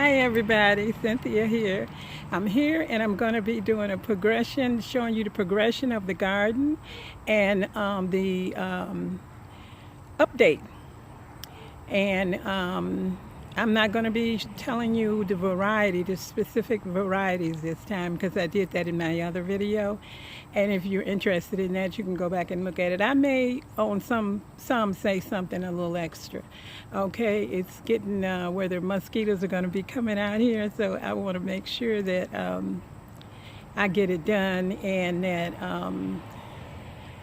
Hi everybody, Cynthia here. I'm here and I'm going to be doing a progression, showing you the progression of the garden and the update. And I'm not going to be telling you the specific varieties this time because I did that in my other video. And if you're interested in that, you can go back and look at it. I may on some say something a little extra. Okay, it's getting where the mosquitoes are going to be coming out here, so I want to make sure that I get it done and that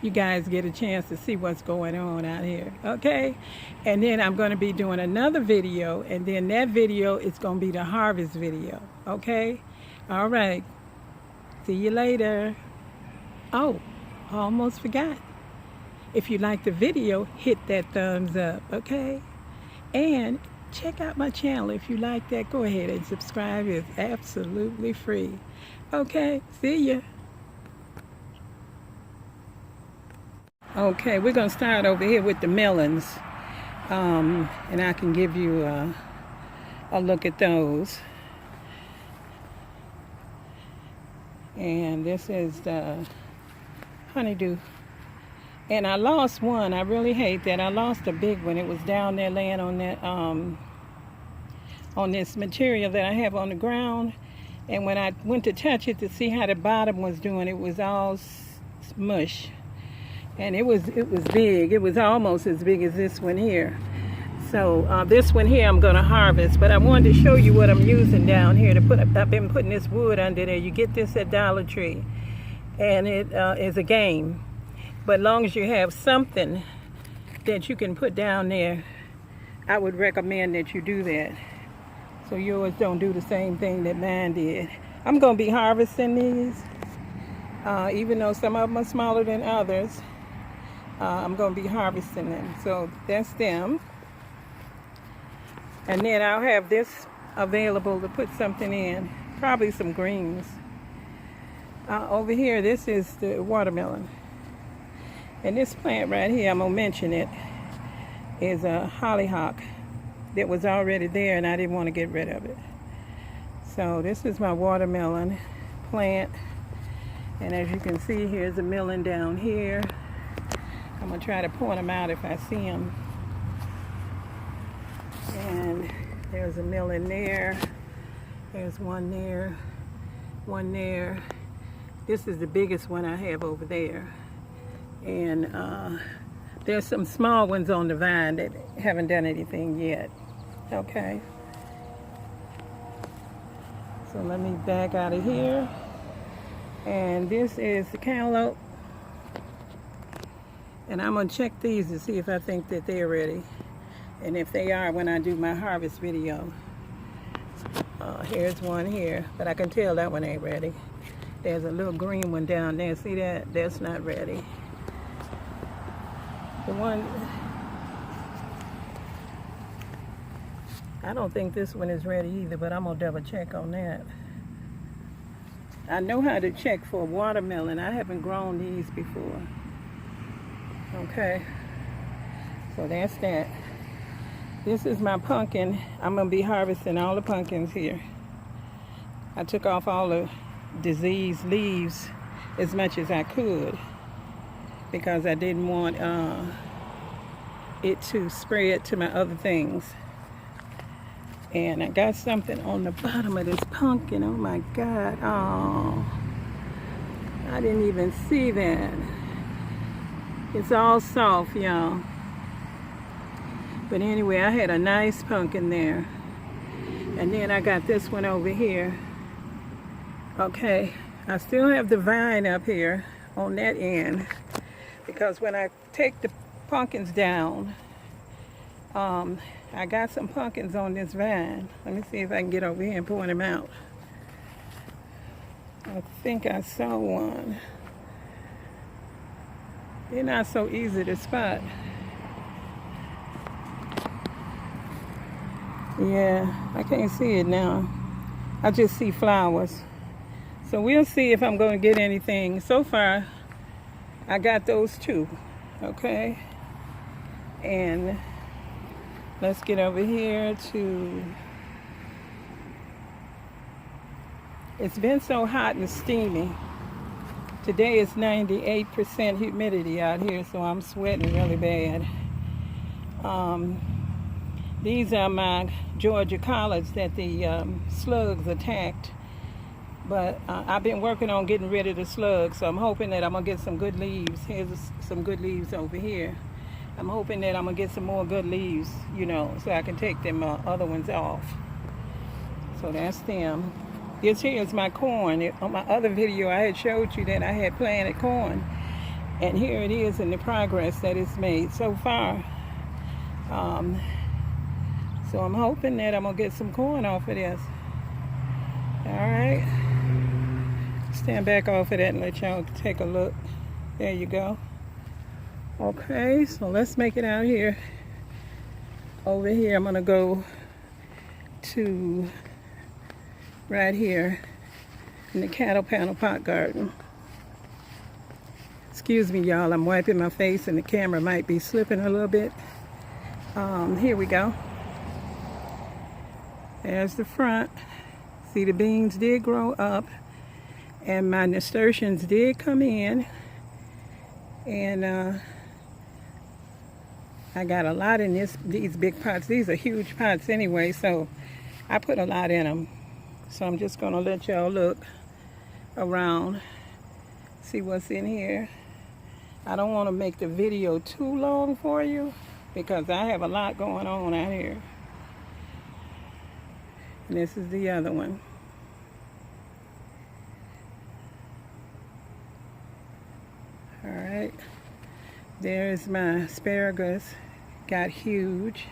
you guys get a chance to see what's going on out here, okay? And then I'm going to be doing another video, and then that video is going to be the harvest video, okay? All right, see you later. Oh, I almost forgot. If you like the video, hit that thumbs up, okay? And check out my channel. If you like that, go ahead and subscribe. It's absolutely free. Okay, see ya. Okay, we're going to start over here with the melons. And I can give you a look at those. And this is the honeydew. And I lost one. I really hate that. I lost a big one. It was down there laying on that on this material that I have on the ground. And when I went to touch it to see how the bottom was doing, it was all mush. And it was big. It was almost as big as this one here. So this one here I'm going to harvest. But I wanted to show you what I'm using down here to put. I've been putting this wood under there. You get this at Dollar Tree. And it is a game. But as long as you have something that you can put down there, I would recommend that you do that. So yours don't do the same thing that mine did. I'm going to be harvesting these. Even though some of them are smaller than others. I'm going to be harvesting them. So that's them. And then I'll have this available to put something in. Probably some greens. Over here, this is the watermelon. And this plant right here, I'm going to mention it, is a hollyhock that was already there and I didn't want to get rid of it. So this is my watermelon plant. And as you can see, here's a melon down here. I'm going to try to point them out if I see them. And there's a melon there. There's one there. One there. This is the biggest one I have over there. And there's some small ones on the vine that haven't done anything yet. Okay. So let me back out of here. And this is the cantaloupe. And I'm going to check these to see if I think that they're ready. And if they are, when I do my harvest video. Here's one here, but I can tell that one ain't ready. There's a little green one down there. See that? That's not ready. The one, I don't think this one is ready either, but I'm going to double check on that. I know how to check for watermelon. I haven't grown these before. Okay, so that's that. This is my pumpkin. I'm going to be harvesting all the pumpkins here. I took off all the diseased leaves as much as I could because I didn't want it to spread to my other things. And I got something on the bottom of this pumpkin. Oh my God. Oh, I didn't even see that. It's all soft, y'all. But anyway, I had a nice pumpkin there. And then I got this one over here. Okay, I still have the vine up here on that end. Because when I take the pumpkins down, I got some pumpkins on this vine. Let me see if I can get over here and point them out. I think I saw one. They're not so easy to spot. Yeah, I can't see it now. I just see flowers. So we'll see if I'm going to get anything. So far, I got those two. Okay. And let's get over here to It's been so hot and steamy. Today is 98% humidity out here, so I'm sweating really bad. These are my Georgia collards that the slugs attacked. But I've been working on getting rid of the slugs, so I'm hoping that I'm going to get some good leaves. Here's some good leaves over here. I'm hoping that I'm going to get some more good leaves, you know, so I can take them other ones off. So that's them. This here is my corn. On my other video, I had showed you that I had planted corn. And here it is in the progress that it's made so far. So I'm hoping that I'm going to get some corn off of this. Alright. Stand back off of that and let y'all take a look. There you go. Okay, so let's make it out here. Over here, I'm going to go to right here in the cattle panel pot garden. Excuse me, y'all. I'm wiping my face and the camera might be slipping a little bit. Here we go. There's the front. See, the beans did grow up and my nasturtiums did come in, and I got a lot in these big pots. These are huge pots anyway, so I put a lot in them. So I'm just gonna let y'all look around, see what's in here. I don't want to make the video too long for you because I have a lot going on out here. And this is the other one. All right, there's my asparagus, got huge.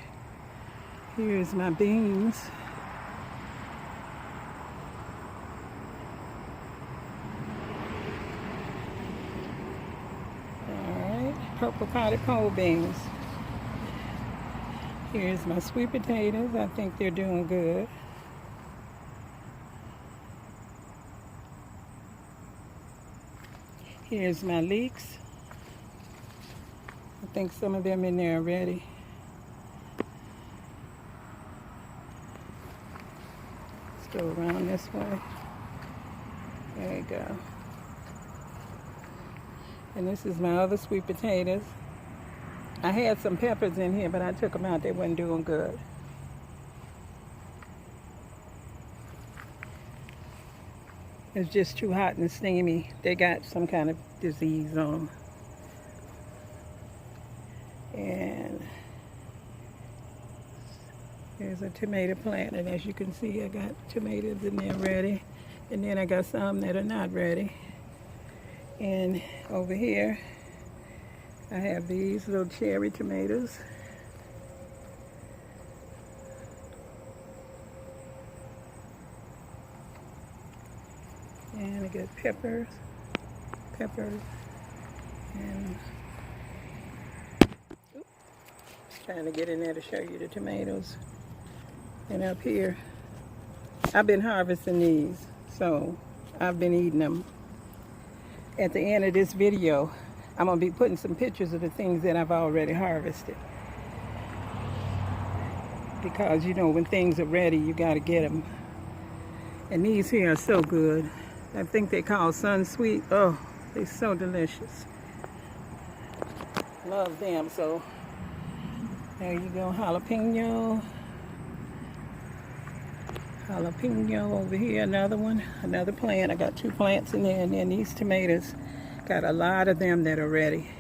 Here's my beans. All right, purple potted pole beans. Here's my sweet potatoes. I think they're doing good. Here's my leeks. I think some of them in there already. Let's go around this way. There you go. And this is my other sweet potatoes. I had some peppers in here, but I took them out. They weren't doing good. It's just too hot and steamy. They got some kind of disease on them. And here's a tomato plant, and as you can see, I got tomatoes in there ready. And then I got some that are not ready. And over here, I have these little cherry tomatoes. And I got peppers, and trying to get in there to show you the tomatoes. And up here, I've been harvesting these, so I've been eating them. At the end of this video, I'm gonna be putting some pictures of the things that I've already harvested. Because you know, when things are ready, you gotta get them. And these here are so good. I think they call Sun Sweet. Oh, they're so delicious. Love them. So there you go, jalapeno. Jalapeno over here, another one, another plant. I got 2 plants in there, and then these tomatoes, got a lot of them that are ready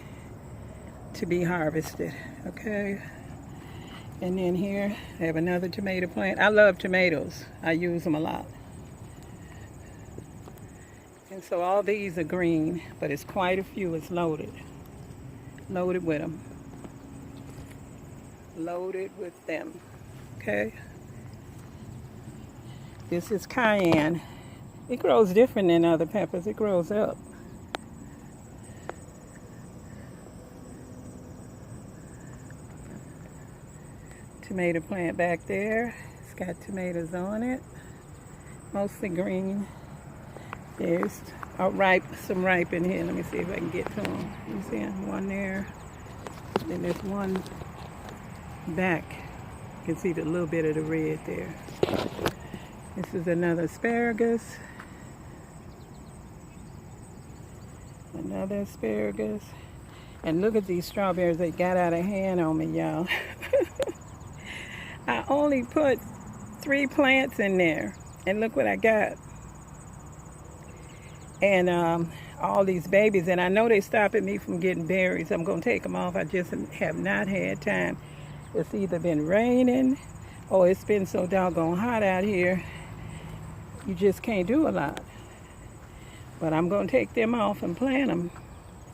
to be harvested. Okay. And then here, I have another tomato plant. I love tomatoes. I use them a lot. And so all these are green, but it's quite a few. It's loaded. Loaded with them. Loaded with them. Okay. This is cayenne. It grows different than other peppers. It grows up. Tomato plant back there. It's got tomatoes on it. Mostly green. There's some ripe in here. Let me see if I can get to them. You see one there. Then there's one back. You can see the little bit of the red there. This is another asparagus. Another asparagus. And look at these strawberries. They got out of hand on me, y'all. I only put 3 plants in there. And look what I got. And all these babies. And I know they stopping me from getting berries. I'm going to take them off. I just have not had time. It's either been raining or it's been so doggone hot out here. You just can't do a lot. But I'm going to take them off and plant them.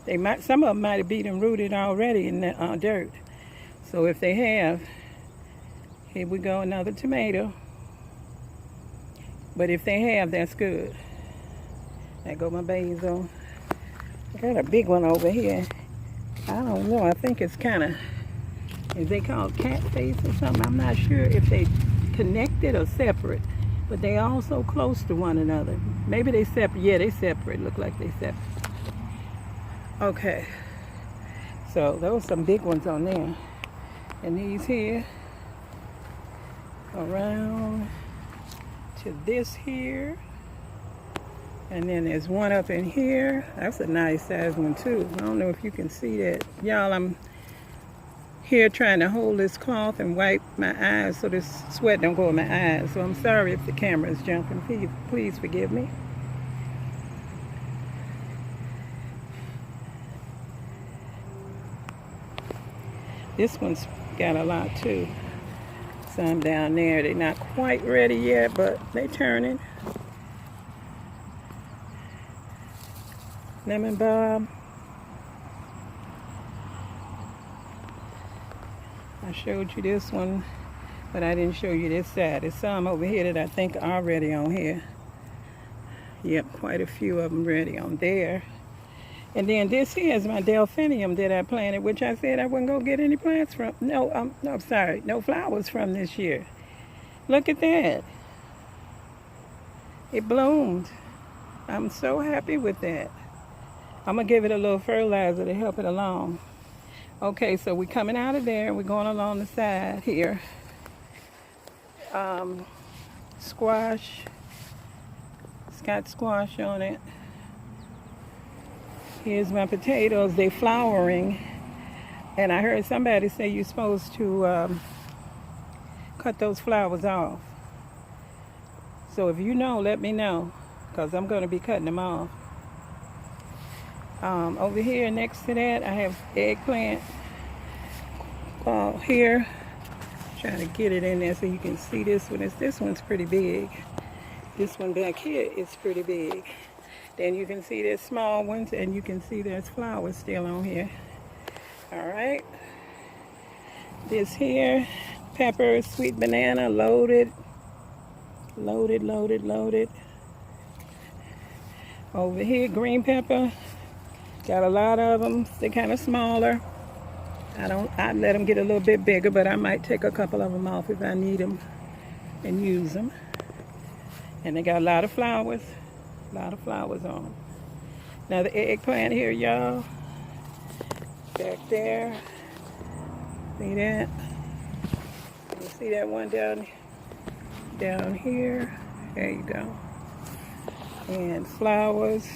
They might, some of them might have been rooted already in the dirt. So if they have, here we go, another tomato. But if they have, that's good. There go my basil. I got a big one over here. I don't know. I think it's kind of, is they called cat face or something? I'm not sure if they connected or separate. But they all so close to one another. Maybe they separate. Yeah, they separate. Look like they separate. Okay, so there were some big ones on there. And these here, around to this here. And then there's one up in here. That's a nice size one too. I don't know if you can see that. Y'all, I'm here trying to hold this cloth and wipe my eyes so this sweat don't go in my eyes. So I'm sorry if the camera is jumping. Please forgive me. This one's got a lot too. Some down there, they're not quite ready yet, but they're turning. Lemon balm. I showed you this one, but I didn't show you this side. There's some over here that I think are ready on here. Yep, quite a few of them ready on there. And then this here is my delphinium that I planted, which I said I wouldn't go get any plants from. No, I'm sorry, no flowers from this year. Look at that. It bloomed. I'm so happy with that. I'm gonna give it a little fertilizer to help it along. Okay, so we're coming out of there and we're going along the side here. Squash. It's got squash on it. Here's my potatoes. They're flowering. And I heard somebody say you're supposed to cut those flowers off. So if you know, let me know, because I'm going to be cutting them off. Over here next to that, I have eggplant. Here, trying to get it in there so you can see this one. This one's pretty big. This one back here is pretty big. Then you can see there's small ones, and you can see there's flowers still on here. All right. This here, pepper, sweet banana, loaded. Loaded, loaded, loaded. Over here, green pepper. Got a lot of them. They're kind of smaller. I'd let them get a little bit bigger, but I might take a couple of them off if I need them and use them. And they got a lot of flowers. A lot of flowers on them. Now the eggplant here, y'all. Back there. See that? You see that one down here? There you go. And flowers.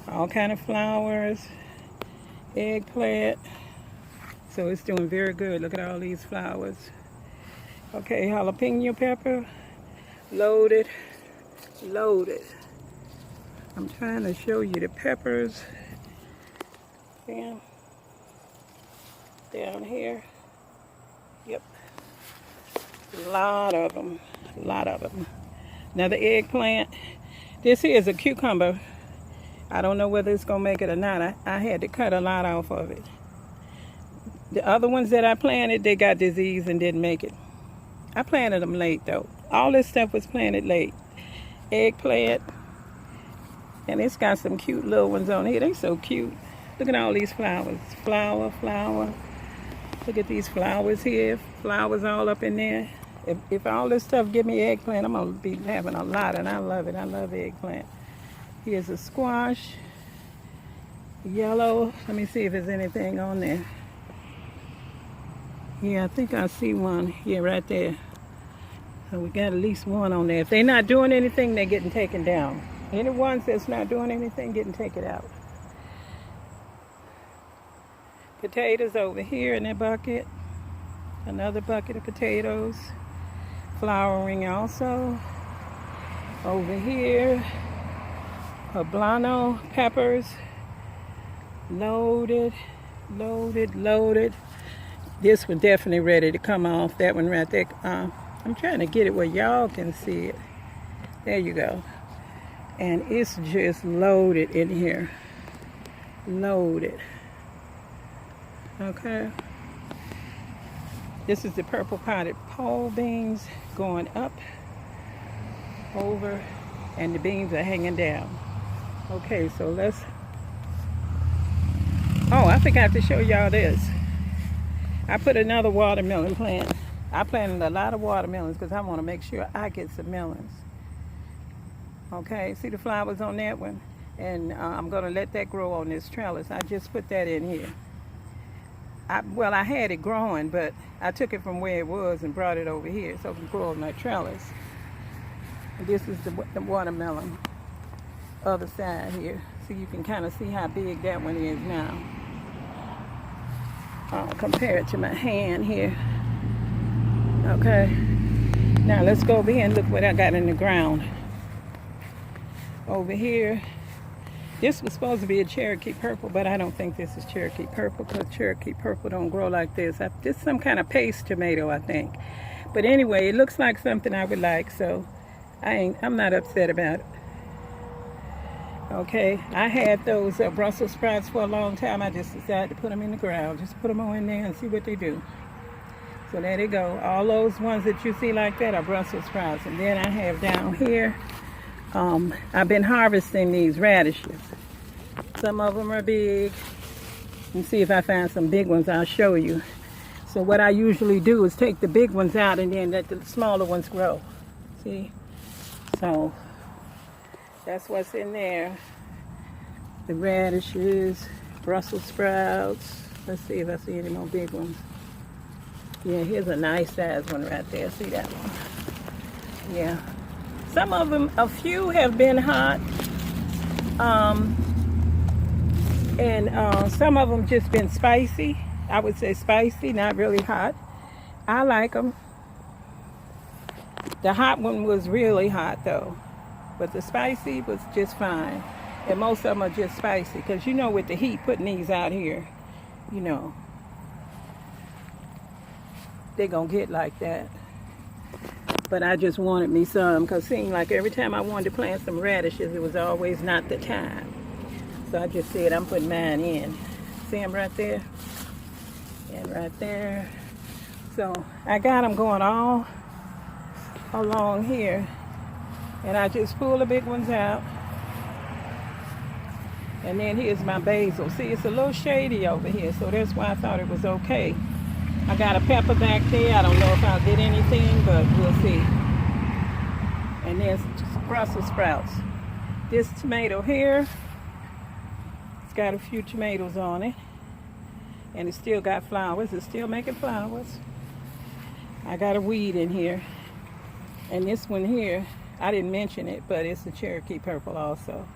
All kind of flowers. Eggplant. So it's doing very good. Look at all these flowers. Okay, jalapeno pepper. Loaded. Loaded. I'm trying to show you the peppers. Down here. Yep. A lot of them. A lot of them. Now the eggplant. This here is a cucumber. I don't know whether it's going to make it or not. I had to cut a lot off of it. The other ones that I planted, they got disease and didn't make it. I planted them late though. All this stuff was planted late. Eggplant. And it's got some cute little ones on here. They so cute. Look at all these flowers. Flower, flower. Look at these flowers here. Flowers all up in there. If all this stuff give me eggplant, I'm going to be having a lot. And I love it. I love eggplant. Here's a squash. Yellow. Let me see if there's anything on there. Yeah, I think I see one. Yeah, right there. So we got at least one on there. If they're not doing anything, they're getting taken down. Any ones that's not doing anything, getting taken out. Potatoes over here in that bucket. Another bucket of potatoes. Flowering also. Over here, poblano peppers. Loaded, loaded, loaded. This one definitely ready to come off. That one right there. I'm trying to get it where y'all can see it. There you go. And it's just loaded in here. Loaded. Okay. This is the purple potted pole beans going up, over, and the beans are hanging down. Okay, so let's... Oh, I forgot to show y'all this. I put another watermelon plant. I planted a lot of watermelons because I want to make sure I get some melons. Okay, see the flowers on that one? And I'm going to let that grow on this trellis. I just put that in here. Well, I had it growing, but I took it from where it was and brought it over here so it can grow on that trellis. And this is the watermelon, other side here. So you can kind of see how big that one is now. Compared to my hand here. Okay. Now let's go over here and look what I got in the ground. Over here, this was supposed to be a Cherokee purple, but I don't think this is Cherokee purple because Cherokee purple don't grow like this. This is some kind of paste tomato, I think. But anyway, it looks like something I would like, so I'm not upset about it. Okay, I had those Brussels sprouts for a long time. I just decided to put them in the ground. Just put them on in there and see what they do. So there they go. All those ones that you see like that are Brussels sprouts. And then I have down here, I've been harvesting these radishes. Some of them are big. Let me see if I find some big ones, I'll show you. So what I usually do is take the big ones out and then let the smaller ones grow. See? So that's what's in there. The radishes, Brussels sprouts. Let's see if I see any more big ones. Yeah, here's a nice size one right there. See that one? Yeah. Some of them, a few have been hot. And some of them just been spicy. I would say spicy, not really hot. I like them. The hot one was really hot though. But the spicy was just fine. And most of them are just spicy. Because you know with the heat putting these out here, you know, they're going to get like that. But I just wanted me some. Because it seemed like every time I wanted to plant some radishes, it was always not the time. So I just said I'm putting mine in. See them right there? And right there. So I got them going all along here. And I just pull the big ones out. And then here's my basil. See, it's a little shady over here, so that's why I thought it was okay. I got a pepper back there. I don't know if I'll get anything, but we'll see. And there's Brussels sprouts. This tomato here, it's got a few tomatoes on it. And it still got flowers. It's still making flowers. I got a weed in here. And this one here, I didn't mention it, but it's a Cherokee purple also.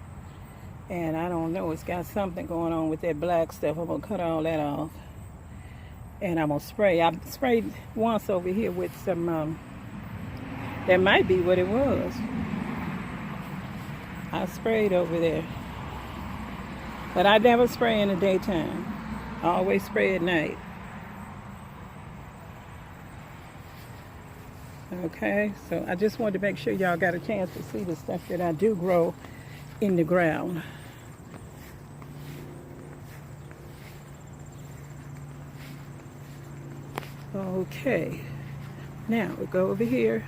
And I don't know, it's got something going on with that black stuff. I'm gonna cut all that off. And I'm gonna spray. I sprayed once over here with some, that might be what it was. I sprayed over there. But I never spray in the daytime. I always spray at night. Okay, so I just wanted to make sure y'all got a chance to see the stuff that I do grow in the ground. Okay, now we go over here.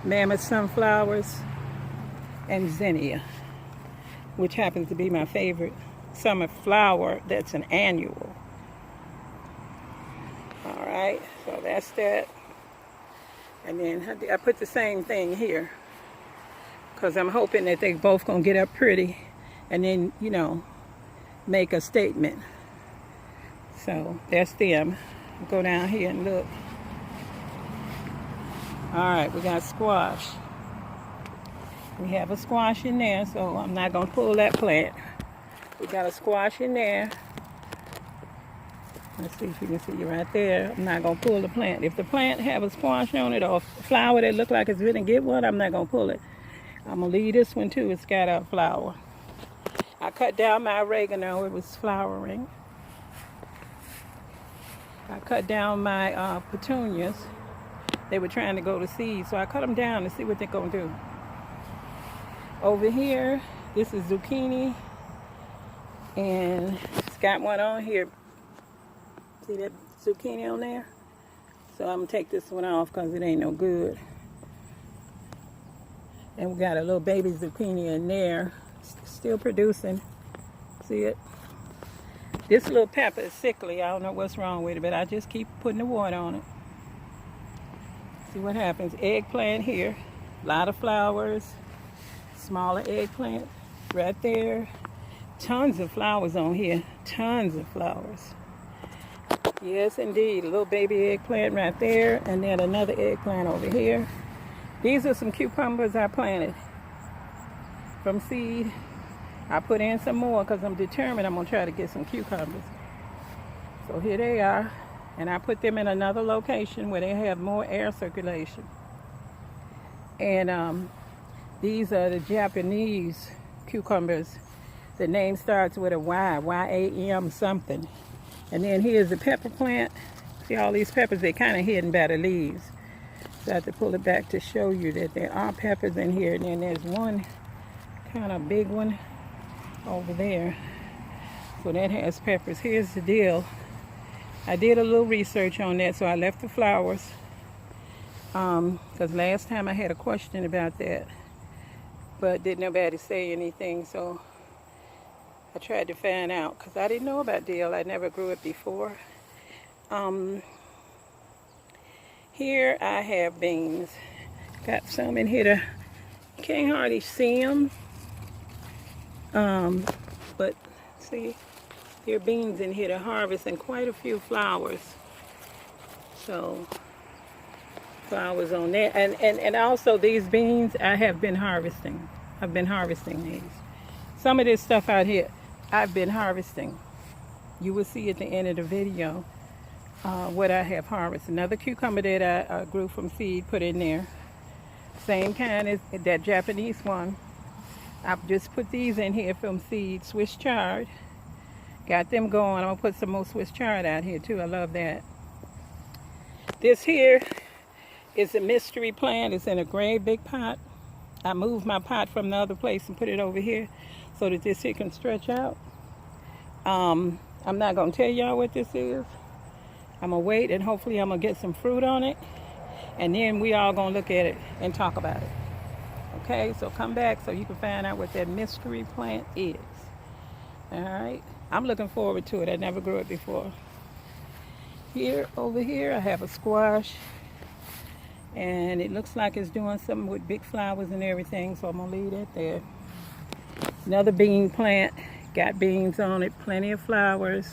Mammoth sunflowers and zinnia, which happens to be my favorite summer flower that's an annual. All right, so that's that. And then I put the same thing here because I'm hoping that they both gonna get up pretty and then, you know, make a statement. So that's them. Go down here and look. All right, we got squash. We have a squash in there, so I'm not gonna pull that plant. We got a squash in there. Let's see if you can see right there. I'm not gonna pull the plant. If the plant have a squash on it or a flower that look like it's gonna get one, I'm not gonna pull it. I'm gonna leave this one too. It's got a flower. I cut down my oregano. It was flowering. I cut down my petunias. They were trying to go to seed, so I cut them down to see what they're gonna do. Over here, this is zucchini, and it's got one on here. See that zucchini on there? So I'm gonna take this one off because it ain't no good. And we got a little baby zucchini in there, still producing. See it? This little pepper is sickly. I don't know what's wrong with it, but I just keep putting the water on it. See what happens. Eggplant here, a lot of flowers. Smaller eggplant right there. Tons of flowers on here. Tons of flowers. Yes, indeed. A little baby eggplant right there. And then another eggplant over here. These are some cucumbers I planted from seed. I put in some more because I'm determined I'm going to try to get some cucumbers. So here they are. And I put them in another location where they have more air circulation. And these are the Japanese cucumbers. The name starts with a Y, Y-A-M something. And then here's the pepper plant. See all these peppers, they're kind of hidden by the leaves. So I have to pull it back to show you that there are peppers in here. And then there's one kind of big one over there. So that has peppers. Here's the deal. I did a little research on that, so I left the flowers. Because last time I had a question about that. But didn't nobody say anything, so I tried to find out because I didn't know about dill. I never grew it before. Here I have beans. Got some in here. Can't hardly see them. But see, there are beans in here to harvest and quite a few flowers. So flowers on there, and also these beans I have been harvesting. I've been harvesting these. Some of this stuff out here I've been harvesting. You will see at the end of the video what I have harvested. Another cucumber that I grew from seed, put in there. Same kind as that Japanese one. I've just put these in here from seed, Swiss chard. Got them going. I'm gonna put some more Swiss chard out here too. I love that. This here is a mystery plant. It's in a great big pot. I moved my pot from the other place and put it over here so that this here can stretch out. I'm not going to tell y'all what this is. I'm going to wait and hopefully I'm going to get some fruit on it. And then we all going to look at it and talk about it. Okay, so come back so you can find out what that mystery plant is. All right, I'm looking forward to it. I never grew it before. Here, over here, I have a squash. And it looks like it's doing something with big flowers and everything, so I'm gonna leave that there. Another bean plant, got beans on it, plenty of flowers.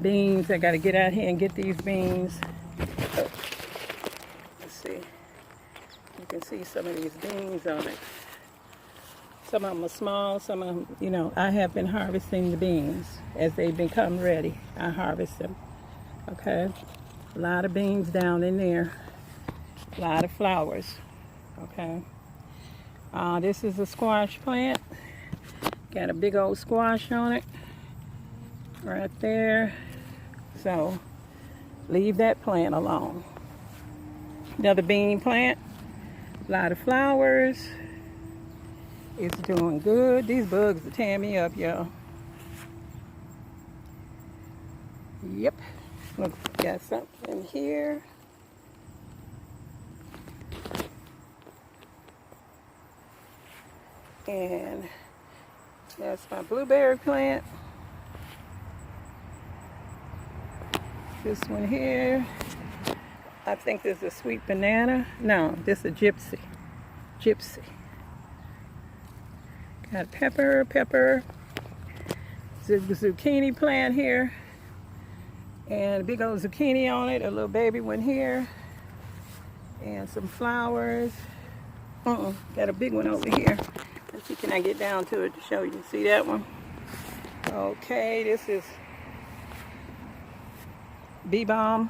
Beans, I gotta get out here and get these beans. Oh, let's see. You can see some of these beans on it. Some of them are small, some of them, you know, I have been harvesting the beans. As they become ready, I harvest them. Okay, a lot of beans down in there. A lot of flowers. Okay. This is a squash plant. Got a big old squash on it. Right there. So, leave that plant alone. Another bean plant. A lot of flowers. It's doing good. These bugs are tearing me up, y'all. Yep. Look, got something here. And that's my blueberry plant. This one here, I think this is a sweet banana. No, this is a gypsy. Gypsy. Got pepper. Zucchini plant here. And a big old zucchini on it. A little baby one here. And some flowers. Got a big one over here. Let's see, can I get down to it to show you? See that one? Okay, this is bee balm,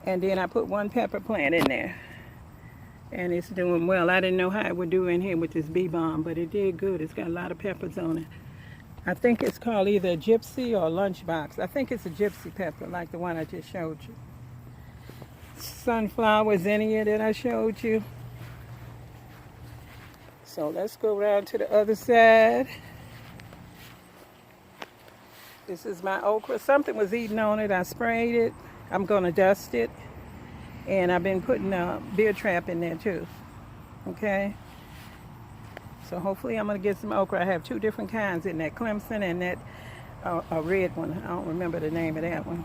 and then I put one pepper plant in there, and it's doing well. I didn't know how it would do in here with this bee balm, but it did good. It's got a lot of peppers on it. I think it's called either a gypsy or a lunchbox. I think it's a gypsy pepper, like the one I just showed you. Sunflowers in here that I showed you. So let's go around to the other side. This is my okra. Something was eating on it. I sprayed it. I'm going to dust it. And I've been putting a beer trap in there too. Okay? So hopefully I'm going to get some okra. I have two different kinds in that Clemson and that a red one. I don't remember the name of that one.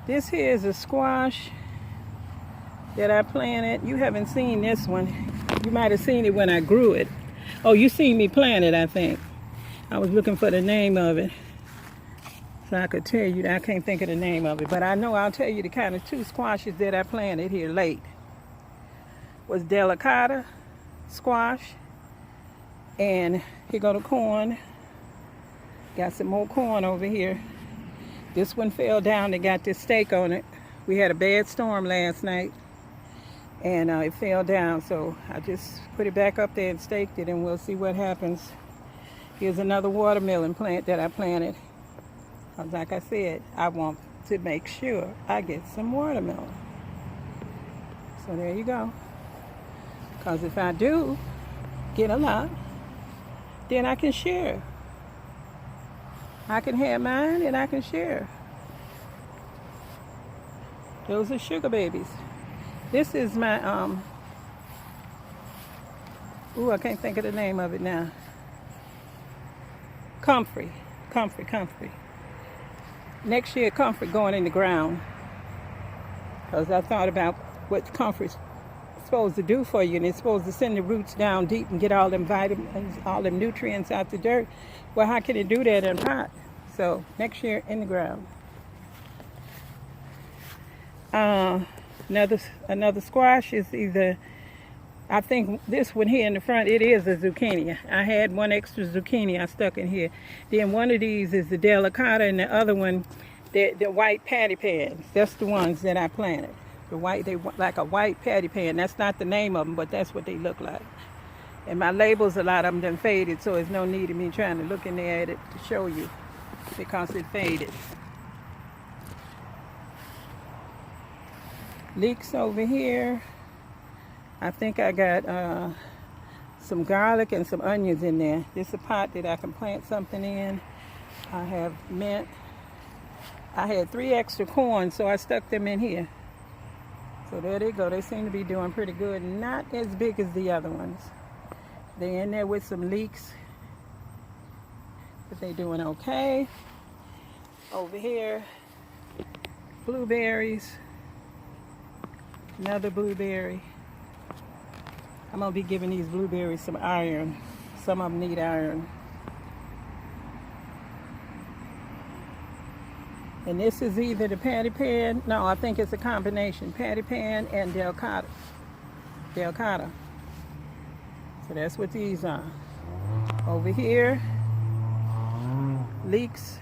This here is a squash that I planted. You haven't seen this one. You might have seen it when I grew it. Oh, you seen me plant it, I think. I was looking for the name of it, so I could tell you. I can't think of the name of it, but I know I'll tell you the kind of two squashes that I planted here late. Was delicata squash, and here go the corn. Got some more corn over here. This one fell down. They got this stake on it. We had a bad storm last night, and it fell down, so I just put it back up there and staked it, and we'll see what happens. Here's another watermelon plant that I planted. Like I said, I want to make sure I get some watermelon. So there you go. Because if I do get a lot, then I can share. I can have mine and I can share. Those are sugar babies. This is my, I can't think of the name of it now. Comfrey. Next year, comfrey going in the ground. Because I thought about what comfrey's supposed to do for you, and it's supposed to send the roots down deep and get all them vitamins, all them nutrients out the dirt. Well, how can it do that in a pot? So next year, in the ground. Another squash is either, I think this one here in the front, it is a zucchini. I had one extra zucchini I stuck in here. Then one of these is the delicata, and the other one, the white patty pans. That's the ones that I planted. The white, they like a white patty pan. That's not the name of them, but that's what they look like. And my labels, a lot of them done faded, so there's no need of me trying to look in there at it to show you, because it faded. Leeks over here. I think I got some garlic and some onions in there. This is a pot that I can plant something in. I have mint. I had 3 extra corn, so I stuck them in here. So there they go. They seem to be doing pretty good. Not as big as the other ones. They're in there with some leeks, but they're doing okay. Over here, blueberries. Another blueberry. I'm going to be giving these blueberries some iron. Some of them need iron. And this is either the patty pan. No, I think it's a combination. Patty pan and delicata. So that's what these are. Over here, leeks.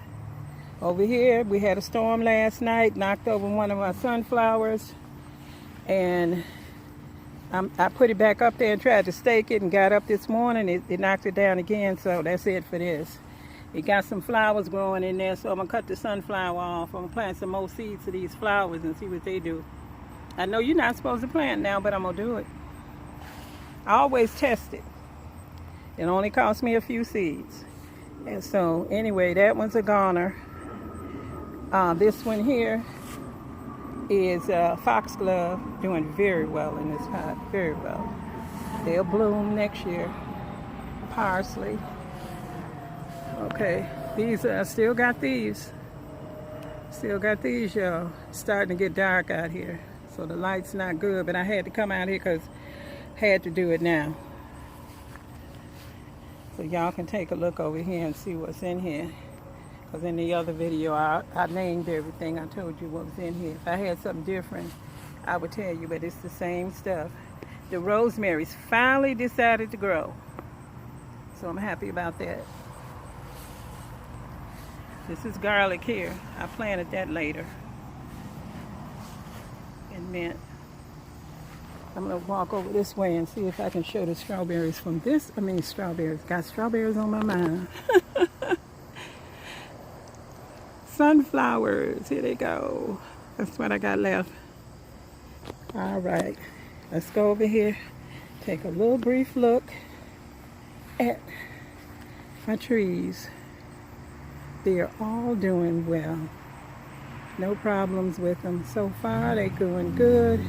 Over here, we had a storm last night. Knocked over one of our sunflowers. And I put it back up there and tried to stake it, and got up this morning. It knocked it down again, so that's it for this. It got some flowers growing in there, so I'm going to cut the sunflower off. I'm going to plant some more seeds of these flowers and see what they do. I know you're not supposed to plant now, but I'm going to do it. I always test it. It only cost me a few seeds. And so, anyway, that one's a goner. This one here is foxglove, doing very well in this pot, very well. They'll bloom next year. Parsley. Okay, these I still got these. Still got these, y'all. It's starting to get dark out here, so the light's not good, but I had to come out here because I had to do it now. So y'all can take a look over here and see what's in here. Because in the other video, I named everything. I told you what was in here. If I had something different, I would tell you, but it's the same stuff. The rosemary's finally decided to grow. So I'm happy about that. This is garlic here. I planted that later. And mint. I'm gonna walk over this way and see if I can show the strawberries from this. Strawberries. Got strawberries on my mind. Sunflowers. Here they go. That's what I got left. All right. Let's go over here. Take a little brief look at my trees. They are all doing well. No problems with them. So far, they're doing good.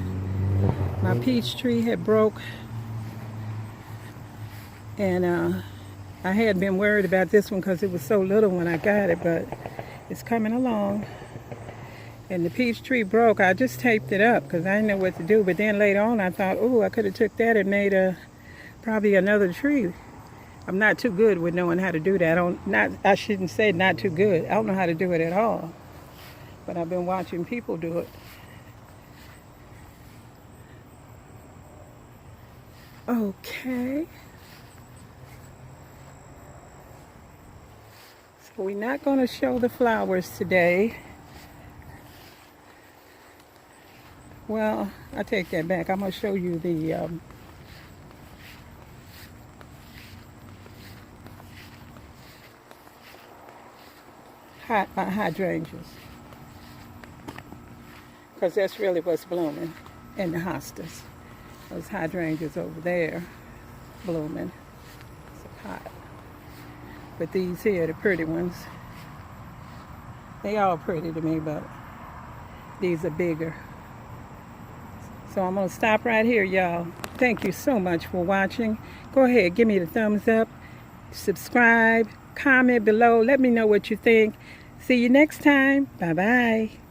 My peach tree had broke. And I had been worried about this one because it was so little when I got it, but it's coming along. And the peach tree broke. I just taped it up because I didn't know what to do. But then later on, I thought, oh, I could have took that and made probably another tree. I'm not too good with knowing how to do that. I shouldn't say not too good. I don't know how to do it at all. But I've been watching people do it. Okay. So we're not going to show the flowers today. Well, I take that back. I'm going to show you the hydrangeas. Because that's really what's blooming in the hostas. Those hydrangeas over there blooming. It's a pot. But these here, the pretty ones, they all pretty to me, but these are bigger. So I'm going to stop right here, y'all. Thank you so much for watching. Go ahead, give me the thumbs up, subscribe, comment below. Let me know what you think. See you next time. Bye-bye.